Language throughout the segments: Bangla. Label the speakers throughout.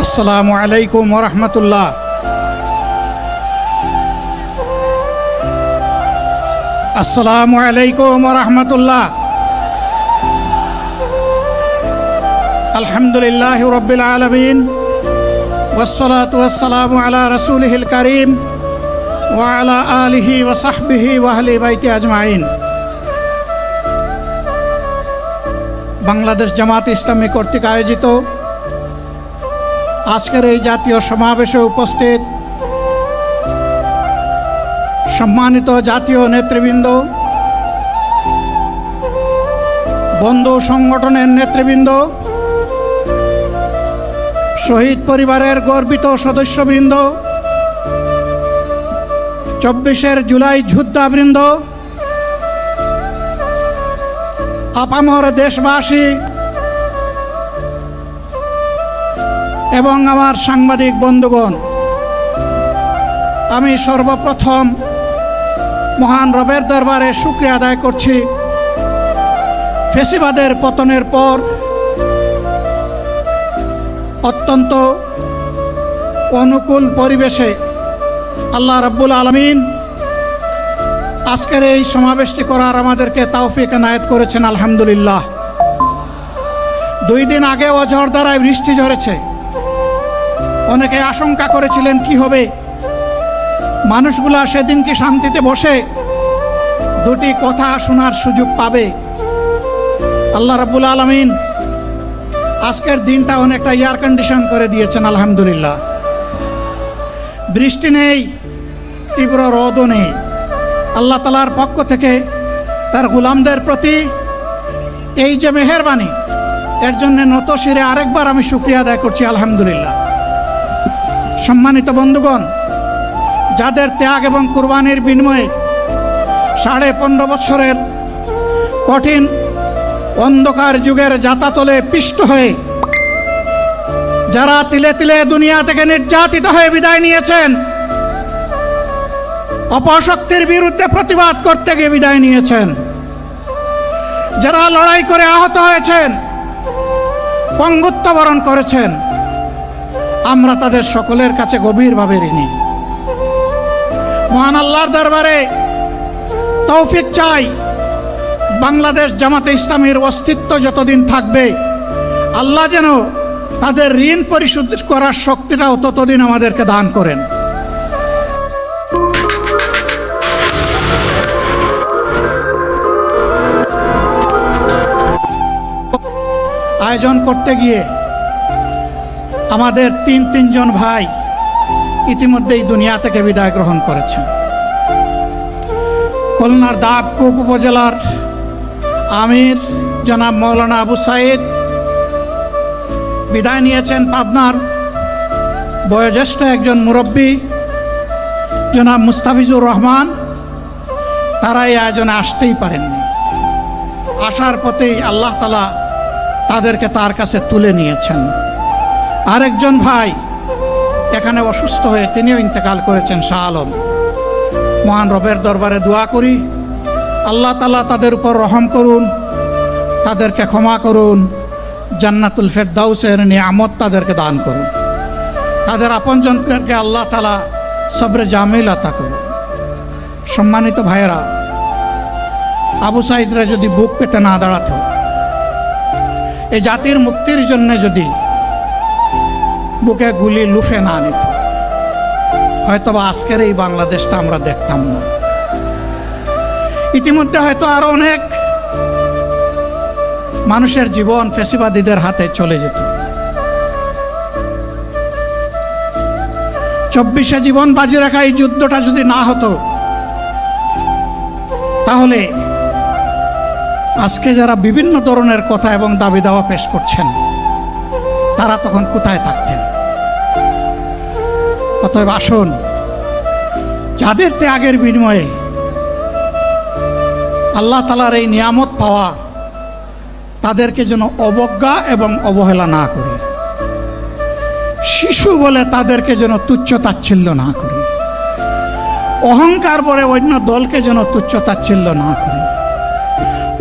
Speaker 1: আসসালামু আলাইকুম ওয়া রাহমাতুল্লাহ। আসসালামু আলাইকুম ওয়া রাহমাতুল্লাহ। আলহামদুলিল্লাহি রাব্বিল আলামিন ওয়াসসালাতু ওয়াসসালামু আলা রাসূলিহিল কারীম ওয়া আলা আলিহি ওয়া সাহবিহি ওয়া আহলি বাইতি আজমাইন। বাংলাদেশ জামাত ইসলামী কর্তৃক আয়োজিত আজকের এই জাতীয় সমাবেশে উপস্থিত সম্মানিত জাতীয় নেতৃবৃন্দ, বন্ধু সংগঠনের নেতৃবৃন্দ, শহীদ পরিবারের গর্বিত সদস্যবৃন্দ, 24 জুলাই যোদ্ধাবৃন্দ, আপামর দেশবাসী এবং আমার সাংবাদিক বন্ধুগণ, আমি সর্বপ্রথম মহান রবের দরবারে শুকরিয়া আদায় করছি। ফ্যাসিবাদের পতনের পর অত্যন্ত অনুকূল পরিবেশে আল্লাহ রাব্বুল আলামিন আজকের এই সমাবেশটি করার আমাদেরকে তৌফিক এনায়েত করেছেন, আলহামদুলিল্লাহ। 2 দিন আগে ঝড় দ্বারায় বৃষ্টি ঝরেছে। অনেকে আশঙ্কা করেছিলেন কি হবে, মানুষগুলা সেদিন কি শান্তিতে বসে 2টি কথা শোনার সুযোগ পাবে। আল্লাহ রাব্বুল আলামিন আজকের দিনটা অনেকটা এয়ার কন্ডিশন করে দিয়েছেন, আলহামদুলিল্লাহ। বৃষ্টি নেই, তীব্র রোদও নেই। আল্লাহ তাআলার পক্ষ থেকে তার গোলামদের প্রতি এই যে মেহেরবানি, এর জন্য নত শিরে আরেকবার আমি শুকরিয়া আদায় করছি, আলহামদুলিল্লাহ। সম্মানিত বন্ধুগণ, যাদের ত্যাগ এবং কুরবানির বিনিময়ে 15.5 বছরের কঠিন অন্ধকার যুগের যাতাতলে পিষ্ট হয়ে যারা তিলে তিলে দুনিয়া থেকে নির্যাতিত হয়ে বিদায় নিয়েছেন, অপশক্তির বিরুদ্ধে প্রতিবাদ করতে গিয়ে বিদায় নিয়েছেন, যারা লড়াই করে আহত হয়েছেন, পঙ্গুত্ব বরণ করেছেন, আমরা তাদের সকলের কাছে গভীরভাবে ঋণী। মহান আল্লাহর দরবারে তৌফিক চাই, বাংলাদেশ জামাতে ইসলামীর অস্তিত্ব যতদিন থাকবে আল্লাহ যেন তাদের ঋণ পরিশোধ করার শক্তিটাও ততদিন আমাদেরকে দান করেন। আয়োজন করতে গিয়ে আমাদের 3 জন ভাই ইতিমধ্যেই দুনিয়া থেকে বিদায় গ্রহণ করেছেন। খুলনার দাবকুপ উপজেলার আমির জনাব মৌলানা আবু সাইদ বিদায় নিয়েছেন। পাবনার বয়োজ্যেষ্ঠ একজন মুরব্বী জনাব মুস্তাফিজুর রহমান, তারা এই আয়োজনে আসতেই পারেননি। আসার পথেই আল্লাহ তাআলা তাদেরকে তার কাছে তুলে নিয়েছেন। আরেকজন ভাই এখানে অসুস্থ হয়ে তিনিও ইন্তেকাল করেছেন, শাহ আলম। মহান রবের দরবারে দোয়া করি, আল্লাহ তাআলা তাদের উপর রহম করুন, তাদেরকে ক্ষমা করুন, জান্নাতুল ফেরদাউসের নিয়ামত তাদেরকে দান করুন, তাদের আপনজনদেরকে আল্লাহ তাআলা সবরে জামিল আতা করুন। সম্মানিত ভাইয়েরা, আবু সাইদরা যদি বুক পেতে না দাঁড়াতো, এই জাতির মুক্তির জন্য যদি বুকে গুলি লুফে না নিত, হয়তোবা আজকের এই বাংলাদেশটা আমরা দেখতাম না। ইতিমধ্যে হয়তো আরো অনেক মানুষের জীবন ফ্যাসিবাদীদের হাতে চলে যেত। 24 জীবন বাজি রাখা এই যুদ্ধটা যদি না হতো, তাহলে আজকে যারা বিভিন্ন ধরনের কথা এবং দাবি দাওয়া পেশ করছেন, তারা তখন কোথায় থাকতেন? অতএব আসুন, যাদের ত্যাগের বিনিময়ে আল্লাহ তাআলার এই নিয়ামত পাওয়া, তাদেরকে যেন অবজ্ঞা এবং অবহেলা না করি। শিশু বলে তাদেরকে যেন তুচ্ছ তাচ্ছিল্য না করি। অহংকার বলে অন্য দলকে যেন তুচ্ছ তাচ্ছিল্য না করি।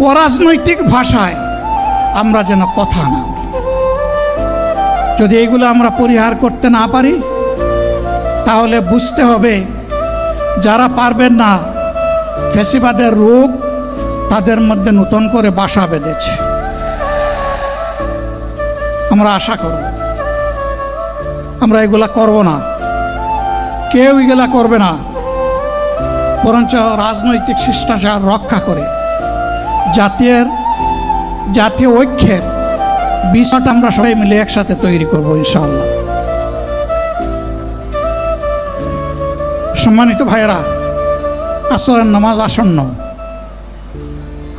Speaker 1: অরাজনৈতিক ভাষায় আমরা যেন কথা না বলি। যদি এগুলো আমরা পরিহার করতে না পারি তাহলে বুঝতে হবে যারা পারবেন না, ফ্যাসিবাদের রোগ তাদের মধ্যে নতুন করে বাসা বেঁধেছে। আমরা আশা করব আমরা এগুলা করব না, কেউ এগুলা করবে না, বরঞ্চ রাজনৈতিক শিষ্টাচার রক্ষা করে জাতীয় ঐক্যের বিষয়টা আমরা সবাই মিলে একসাথে তৈরি করব ইনশাআল্লাহ। সম্মানিত ভাইয়েরা, আসরের নামাজ আসন্ন,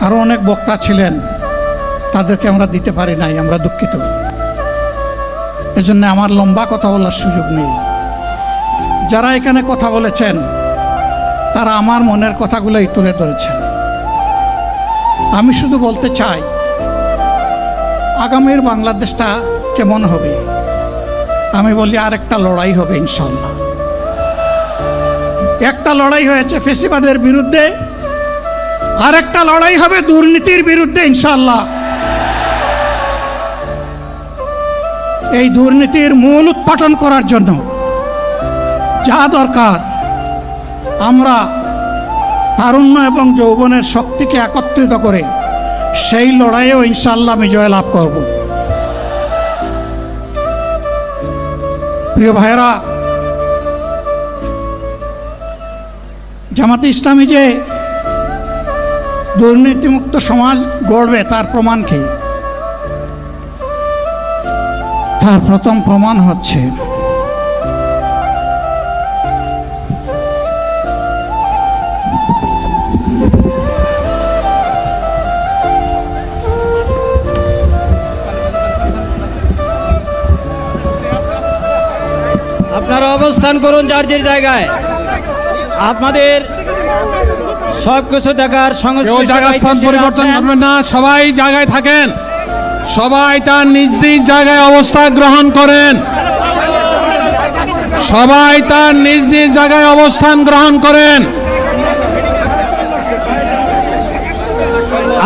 Speaker 1: আরও অনেক বক্তা ছিলেন, তাদেরকে আমরা দিতে পারি নাই, আমরা দুঃখিত। এজন্য আমার লম্বা কথা বলার সুযোগ নেই। যারা এখানে কথা বলেছেন তারা আমার মনের কথাগুলোই তুলে ধরেছেন। আমি শুধু বলতে চাই, আগামীর বাংলাদেশটা কেমন হবে? আমি বলি আরেকটা লড়াই হবে ইনশাআল্লাহ। একটা লড়াই হয়েছে ফ্যাসিবাদের বিরুদ্ধে, আরেকটা লড়াই হবে দুর্নীতির বিরুদ্ধে ইনশাআল্লাহ। এই দুর্নীতির মূল উৎপাটন করার জন্য যা দরকার, আমরা তারুণ্য এবং যৌবনের শক্তিকে একত্রিত করে সেই লড়াইয়েও ইনশাআল্লাহ আমি জয়লাভ করব। প্রিয় ভাইয়েরা, জামাতে ইসলামী যে দুর্নীতিমুক্ত সমাজ গড়বে তার প্রমাণ কি? তার প্রথম প্রমাণ হচ্ছে
Speaker 2: আপনারা অবস্থান করুন যার যার জায়গায়। আপনাদের সবকিছু দেখার
Speaker 3: স্থান পরিবর্তন করবেন না, সবাই জায়গায় থাকেন, সবাই তার নিজ নিজ জায়গায় অবস্থান গ্রহণ করেন, সবাই তার নিজ নিজ জায়গায় অবস্থান গ্রহণ করেন।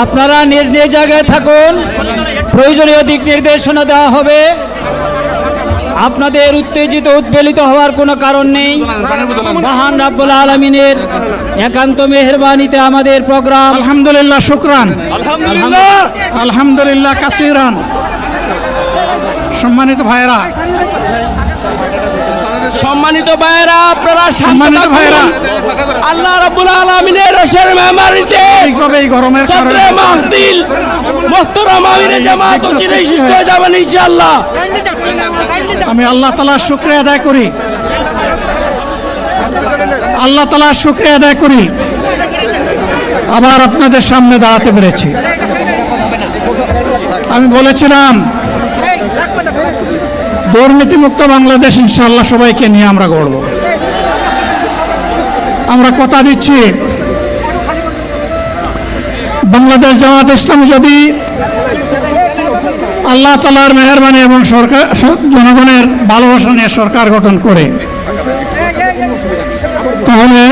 Speaker 2: আপনারা নিজ নিজ জায়গায় থাকুন, প্রয়োজনীয় দিক নির্দেশনা দেওয়া হবে। আপনাদের উত্তেজিত উদ্বেলিত হওয়ার কোনো কারণ নেই। মহান রাব্বুল আলামিনের একান্ত মেহেরবানিতে আমাদের প্রোগ্রাম
Speaker 1: আলহামদুলিল্লাহ, শুকরান, আলহামদুলিল্লাহ কাসিরান। সম্মানিত ভাইয়েরা,
Speaker 2: আপনারা
Speaker 1: সম্মানিত ভাইয়েরা,
Speaker 2: আল্লাহ রাব্বুল আলামিনের রসের মেহমানিতে
Speaker 1: ঠিকভাবে এই গরমের কারণে
Speaker 2: মাহফিল মুহতারাম আমিরে জামাত চিরাই সুস্থ হয়ে যাবেন ইনশাআল্লাহ।
Speaker 1: আমি আল্লাহ তাআলার শুকরিয়া আদায় করি, আল্লাহ তাআলার শুকরিয়া আদায় করি আবার আপনাদের সামনে দাঁড়াতে পেরেছি। আমি বলেছিলাম দুর্নীতিমুক্ত বাংলাদেশ ইনশাআল্লাহ সবাইকে নিয়ে আমরা গড়ব। আমরা কথা দিচ্ছি, বাংলাদেশ জামাত ইসলামী যদি আল্লাহ তাআলার মেহেরবানি এবং সরকার জনগণের ভালোবাসা নিয়ে সরকার গঠন করে, তাহলে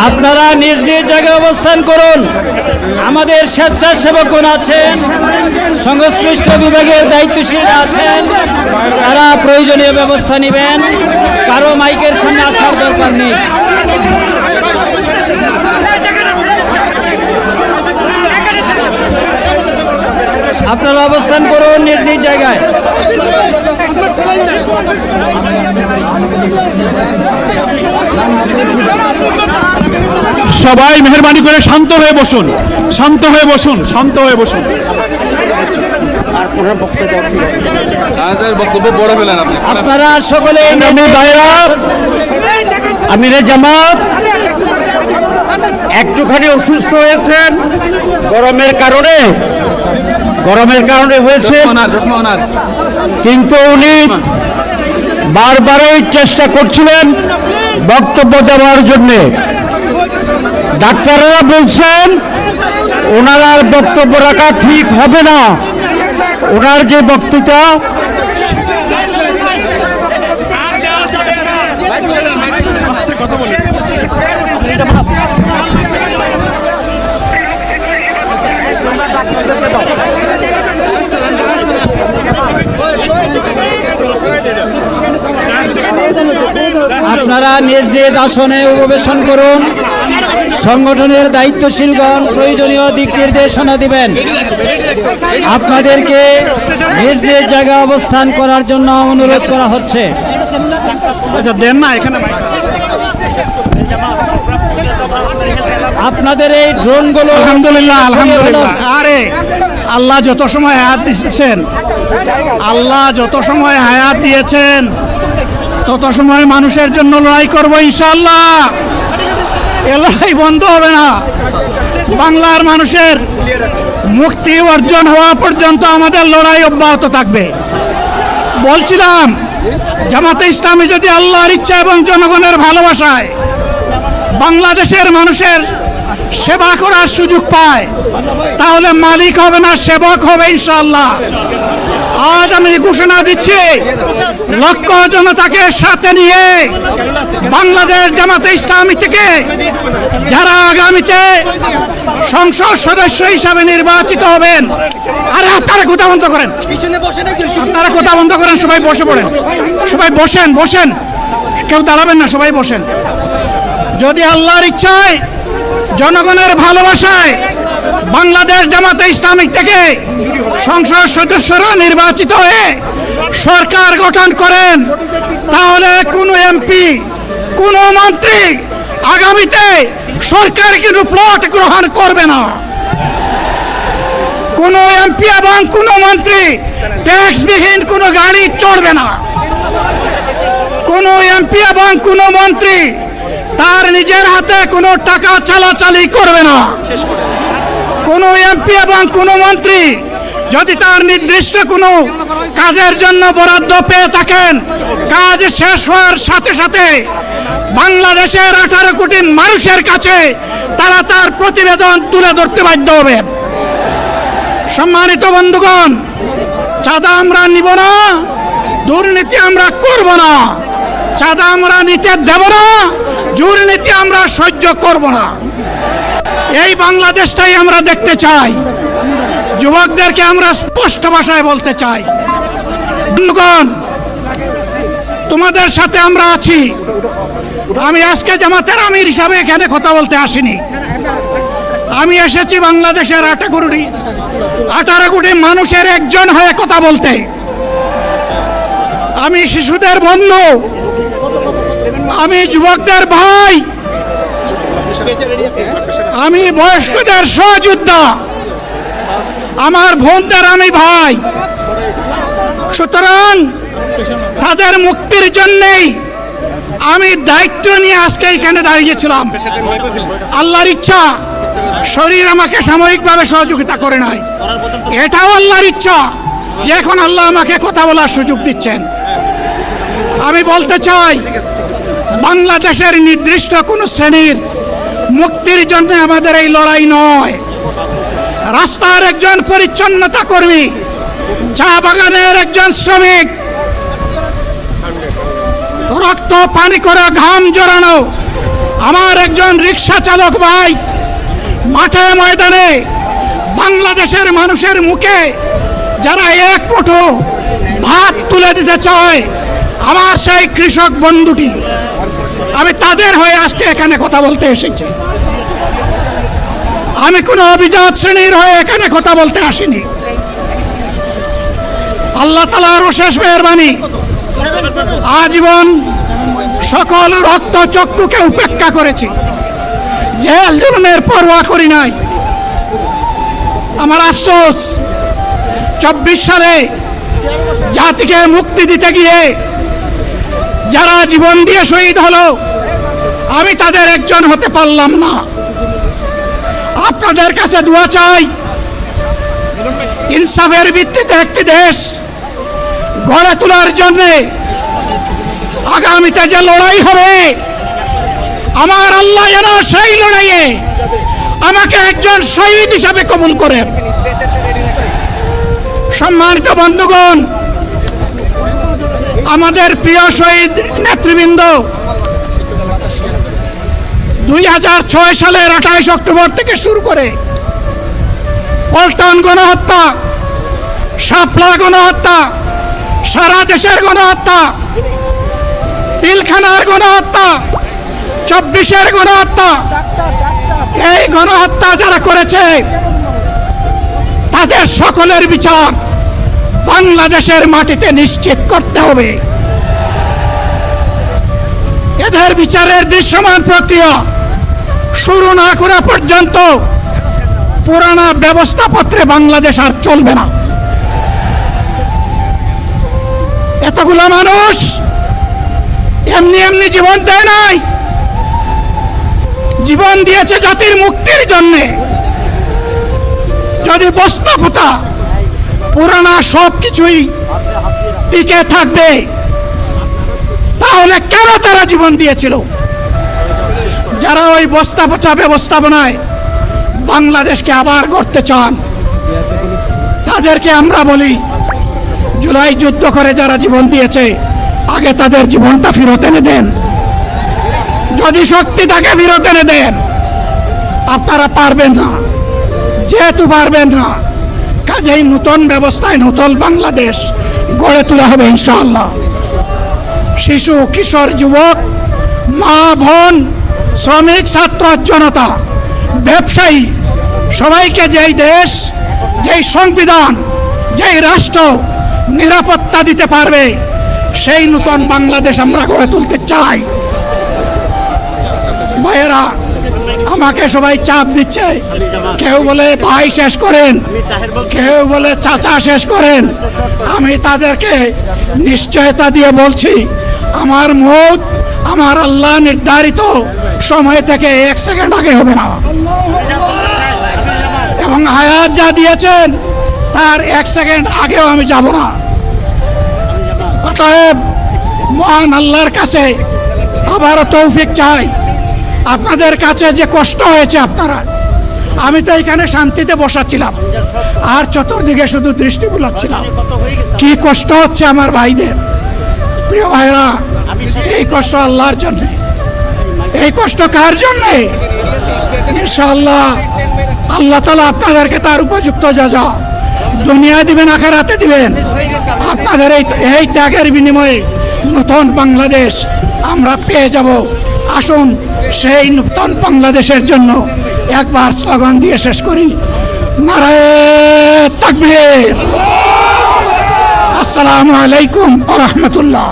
Speaker 2: আপনারা নিজ নিজ জায়গায় অবস্থান করুন। আমাদের স্বেচ্ছাসেবকগণ আছেন, সংশ্লিষ্ট বিভাগের দায়িত্বশীলরা আছেন, তারা প্রয়োজনীয় ব্যবস্থা নেবেন। কারো মাইকের সামনে আসার দরকার নেই। আপনারা অবস্থান করুন নিজ নিজ জায়গায়।
Speaker 3: সবাই মেহেরবানি করে শান্ত হয়ে বসুন, শান্ত হয়ে বসুন, শান্ত হয়ে বসুন।
Speaker 2: আপনারা সকলে
Speaker 4: আমিরে জামাত একটুখানি অসুস্থ হয়েছেন গরমের কারণে হয়েছে, কিন্তু উনি বারবারই চেষ্টা করছিলেন বক্তব্য দেওয়ার জন্য। ডাক্তাররা বলছেন ওনার আর বক্তব্য রাখা ঠিক হবে না। ওনার যে বক্তৃতা
Speaker 2: আপনারা নিজ নিজ আসনে উপবেশন করুন। সংগঠনের দায়িত্বশীলগণ প্রয়োজনীয় দিক নির্দেশনা দিবেন। আপনাদেরকে নিজ নিজ জায়গায় অবস্থান করার জন্য অনুরোধ করা হচ্ছে।
Speaker 1: আচ্ছা দেন না এখানে
Speaker 2: আপনাদের এই ড্রোনগুলো
Speaker 1: আলহামদুলিল্লাহ আলহামদুলিল্লাহ। আরে আল্লাহ যত সময় হায়াত দিয়েছেন, আল্লাহ যত সময় হায়াত দিয়েছেন তত সময় মানুষের জন্য লড়াই করবো ইনশাআল্লাহ। এ লড়াই বন্ধ হবে না। বাংলার মানুষের মুক্তি অর্জন হওয়া পর্যন্ত আমাদের লড়াই অব্যাহত থাকবে। বলছিলাম জামাতে ইসলামী যদি আল্লাহর ইচ্ছা এবং জনগণের ভালোবাসায় বাংলাদেশের মানুষের সেবা করার সুযোগ পায়, তাহলে মালিক হবে না, সেবক হবে ইনশাআল্লাহ। আজ আমি ঘোষণা দিচ্ছি, লক্ষ জনতাকে সাথে নিয়ে বাংলাদেশ জামাতে ইসলামী থেকে যারা আগামীতে সংসদ সদস্য হিসাবে নির্বাচিত হবেন, আরে আপনারা কথা বন্ধ করেন, আপনারা কথা বন্ধ করেন, সবাই বসে পড়েন, সবাই বসেন বসেন, কেউ দাঁড়াবেন না, সবাই বসেন। যদি আল্লাহর ইচ্ছায় জনগণের ভালোবাসায় বাংলাদেশ জামাতে ইসলামিক থেকে সংসদ সদস্যরা নির্বাচিত হয়ে সরকার গঠন করেন, তাহলে কোনো এমপি, কোনো মন্ত্রী আগামীতে সরকার কিন্তু প্লট গ্রহণ করবে না। কোনো এমপি এবং কোনো মন্ত্রী ট্যাক্সবিহীন কোনো গাড়ি চড়বে না। কোনো এমপি এবং কোনো মন্ত্রী তার নিজের হাতে কোনো টাকা চালাচালি করবে না। কোনো এমপি এবং কোনো মন্ত্রী যদি তার নির্দিষ্ট কোনো কাজের জন্য বরাদ্দ পেয়ে থাকেন, কাজ শেষ হওয়ার সাথে সাথে বাংলাদেশের 18 কোটি মানুষের কাছে তারা তার প্রতিবেদন তুলে ধরতে বাধ্য হবে। সম্মানিত বন্ধুগণ, চাঁদা আমরা নিব না, দুর্নীতি আমরা করব না, চাঁদা আমরা নিতে দেব না, দুর্নীতি আমরা সহ্য করব না। এই বাংলাদেশটাই আমরা দেখতে চাই। যুবকদেরকে আমরা স্পষ্ট ভাষায় বলতে চাই, বন্ধুগণ, তোমাদের সাথে আমরা আছি। আমি আজকে জামাতের আমির হিসাবে এখানে কথা বলতে আসিনি। আমি এসেছি বাংলাদেশের 18 কোটি মানুষের একজন হয়ে কথা বলতে। আমি শিশুদের বন্ধু, আমি যুবকদের ভাই, আমি বয়স্কদের সহযোদ্ধা, আমার বোনদের আমি ভাই। সুতরাং তাদের মুক্তির জন্যেই আমি দায়িত্ব নিয়ে আজকে এখানে দাঁড়িয়েছিলাম। আল্লাহর ইচ্ছা শরীর আমাকে সাময়িকভাবে সহযোগিতা করে নাই, এটাও আল্লাহর ইচ্ছা যে এখন আল্লাহ আমাকে কথা বলার সুযোগ দিচ্ছেন। আমি বলতে চাই, বাংলাদেশের নির্দিষ্ট কোনো শ্রেণীর মুক্তির জন্য আমাদের এই লড়াই নয়। রাস্তার একজন পরিচ্ছন্নতা কর্মী, চা বাগানের একজন শ্রমিক, রক্ত পানি করে ঘাম জড়ানো আমার একজন রিক্সা চালক ভাই মাঠে ময়দানে বাংলাদেশের মানুষের মুখে যারা এক মুঠো ভাত তুলে দিতে চায়, আমার সেই কৃষক বন্ধুটি, আমি তাদের হয়ে আজকে এখানে কথা বলতে এসেছি। আমি কোনো অভিজাত শ্রেণীর হয়ে এখানে কথা বলতে আসিনি। আল্লাহ তাআলার অশেষ মেহেরবানি, আজীবন সকল রক্ত চক্ষুকে উপেক্ষা করেছি, জেল জুলুমের পরোয়া করি নাই। আমার আফসোস, 24 সালে জাতিকে মুক্তি দিতে গিয়ে যারা জীবন দিয়ে শহীদ হলো, আমি তাদের একজন হতে পারলাম না। আপনাদের কাছে দোয়া চাই, ইনসাফের ভিত্তিতে একটি দেশ গড়ে তোলার জন্য আগামীতে যে লড়াই হবে, আমার আল্লাহ যেন সেই লড়াইয়ে আমাকে একজন শহীদ হিসাবে কবুল করেন। সম্মানিত বন্ধুগণ, আমাদের প্রিয় শহীদ নেতৃবৃন্দ 2006 সালের 28 অক্টোবর থেকে শুরু করে পল্টন গণহত্যা, শাপলা গণহত্যা, সারা দেশের গণহত্যা, পিলখানার গণহত্যা, 24-এর গণহত্যা, এই গণহত্যা যারা করেছে তাদের সকলের বিচার বাংলাদেশের মাটিতে নিশ্চিত করতে হবে। এদের বিচারের দৃশ্যমান প্রক্রিয়া শুরু না করা পর্যন্ত পুরানা ব্যবস্থাপত্রে বাংলাদেশ আর চলবে না। এতগুলো মানুষ এমনি এমনি জীবন দেয় নাই, জীবন দিয়েছে জাতির মুক্তির জন্য। যদি বস্তাপোতা পুরানা সব কিছুই টিকে থাকবে, তাহলে কেন তারা জীবন দিয়েছিল? যারা ওই বস্তাপচা ব্যবস্থাপনায় বাংলাদেশকে আবার গড়তে চান, তাদেরকে আমরা বলি, জুলাই যুদ্ধ করে যারা জীবন দিয়েছে, আগে তাদের জীবনটা ফেরত এনে দেন। যদি শক্তি তাকে ফেরত এনে দেন, আপনারা পারবেন না। যেহেতু পারবেন না, কাজেই নতুন ব্যবস্থায় নতুন বাংলাদেশ গড়ে তোলা হবে ইনশাআল্লাহ। শিশু, কিশোর, যুবক, মা, বোন, শ্রমিক, ছাত্র, জনতা, ব্যবসায়ী, সবাইকে যেই দেশ, যেই সংবিধান, যেই রাষ্ট্র নিরাপত্তা দিতে পারবে, সেই নতুন বাংলাদেশ আমরা গড়ে তুলতে চাই। ভাইয়েরা, আমাকে সবাই চাপ দিচ্ছে, কেউ বলে ভাই শেষ করেন, কেউ বলে চাচা শেষ করেন। আমি তাদেরকে নিশ্চয়তা দিয়ে বলছি, আমার মৌত আমার আল্লাহ নির্ধারিত সময় থেকে 1 সেকেন্ড আগে হবে না, এবং হায়াত যা দিয়েছেন তার 1 সেকেন্ড আগেও আমি যাব না। অতএব মহান আল্লাহর কাছে আবারও তৌফিক চাই। আপনাদের কাছে যে কষ্ট হয়েছে, আপনারা, আমি তো এখানে শান্তিতে বসাচ্ছিলাম আর চতুর্দিকে শুধু দৃষ্টি বুলাচ্ছিলাম। কি কষ্ট হচ্ছে আমার ভাইদের। প্রিয় ভাইরা, এই কষ্ট আল্লাহর জন্য। এই কষ্ট কার জন্য? ইনশাআল্লাহ আল্লাহ তাআলা আপনাদেরকে তার উপযুক্ত যাজা দুনিয়ায় দিবেন, আখিরাতে দিবেন। আপনাদের এই ত্যাগের বিনিময়ে নতুন বাংলাদেশ আমরা পেয়ে যাব। আসুন সেই নতুন বাংলাদেশের জন্য একবার স্লোগান দিয়ে শেষ করি, নারায়ে তাকবীর। আসসালামু আলাইকুম ওয়া রাহমাতুল্লাহ।